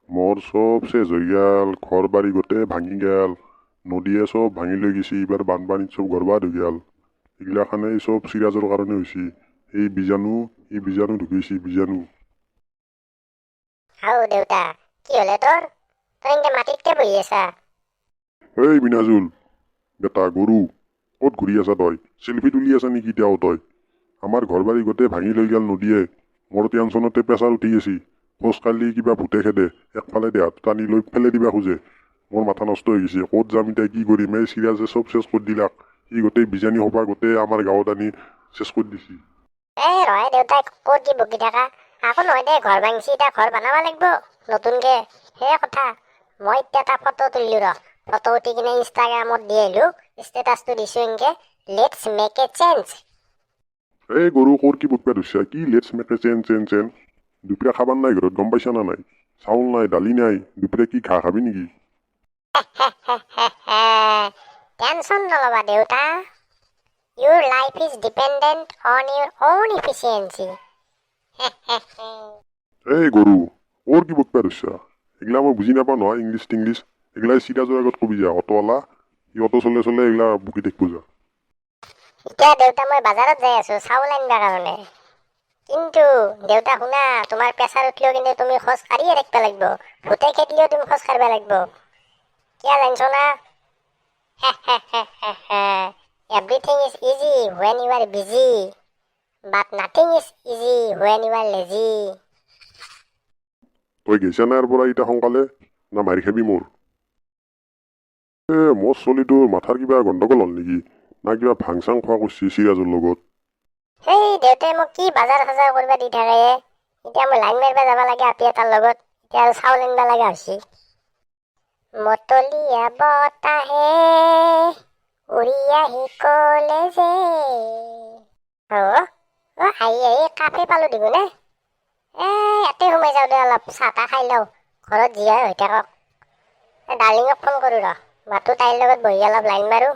মোৰ চব চেজ হৈ গেল, ঘৰ বাৰী গোটেই ভাঙি গেল, নদীয়ে চব ভাঙি লৈ গৈছে, এইবাৰ বানপানীত চব গৰবাদ হৈ গেল। এইগিলাখানেই চব চিৰাজৰ কাৰণে হৈছে। এই বীজাণু ঢুকিছে, বীজাণু। হাও দেউতা, কি হলে তোৰ? তই এনেকে মাটিত কিয় বহি আছা? এই বিনাজুল, বেটা গৰু, ক'ত ঘূৰি আছা তই? চেল্ফি তুলি আছা নেকি এতিয়াও তই? আমাৰ ঘৰ বাৰী গোটেই ভাঙি লৈ গেল নদীয়ে। মোৰ টেনচনতে প্ৰেছাৰ উঠি গৈছি। খোজ কাঢ়লি কিবা ভূতে খেদে, একফালে দেহাটো টানি লৈ ফেলে দিবা খোজে। মোৰ মাথা নষ্ট হৈ গৈছে, ক'ত যাম এতিয়া, কি কৰিম? এই চিৰাজে চব চেছ কৰি দিলাক। সি গোটেই বীজাণু সোপা গোটেই আমাৰ গাঁৱত আনি চেছ কৰি দিছি। ৰয় দেউতাই ক'ত কি বকি থাকা? আকৌ নহয় দে, ঘৰ ভাঙিছি, এতিয়া ঘৰ বনাব লাগিব নতুনকে। সেই কথা। মই এতিয়া এটা ফটো তুলিলো ৰ। ফটো উঠি কিনে ইনষ্টাগ্ৰামত দি আহিলো। ষ্টেটাছটো দিছো এনেকে, লেটছ মেক এ চেঞ্জ। এই গৰু, ক'ৰ কি বকবা ধৰছা? কি লেটছ মেক এ চেঞ্জ? দুপৰীয়া খাবাৰ নাই ঘৰত, গম পাইছা না নাই? চাউল নাই, দালি নাই, দুপৰীয়া কি ঘাঁহ খাবি নেকি? টেনচন নল'বা দেউতা। Your life is dependent on your own efficiency. এই গৰু, ক'ৰ কি বকবা ধৰছা? এইগিলা মই বুজি নাপাওঁ নহয়, ইংলিছ টিংলিছ। এইগিলা চিৰাজৰ আগত কবি যা, অটোৱালা। ই অটো চলে এইগিলা বকি থাকিব যা। এতিয়া দেউতা মই বাজাৰত যাই আছো চাউল আনিবৰ কাৰণে। কিন্তু দেউতা শুনা, তোমাৰ প্ৰেছাৰ উঠিলেও কিন্তু তুমি খোজ কাঢ়িয়ে থাকিব লাগিব। ভূতে খেদিলেও তুমি খোজ কাঢ়িব লাগিব। কিয় জানিছ না? Everything is easy when you are busy, but nothing is easy when you are lazy. তই গেছা না ইয়াৰ পৰা এতিয়া সোনকালে, না মাৰি খাবি মোৰ? মোৰ চলিটোৰ মাথাৰ কিবা গণ্ডগোল হ'ল নেকি? না কিবা ভাং চাং খোৱা কৰিছে চিৰাজৰ লগত? সেই দেউতাই মোক কি বাজাৰ চাজাৰ কৰিব দি থাকে। এতিয়া মই লাইন মাৰিব যাব লাগে আপি এটাৰ লগত। এতিয়া আৰু চাউল আনিব লগা হৈছে। মতলীয়া বতাহে উৰি আহি কলে যে আহি কাফে পালো দেখোন নে। ইয়াতে সোমাই যাওঁ দে, অলপ চাহ তাহ খাই লওঁ। ঘৰত যি হয় হৈ থাকক। ডাৰ্লিঙক ফোন কৰো ৰ, মাতো তাইৰ লগত বহি অলপ লাইন মাৰো।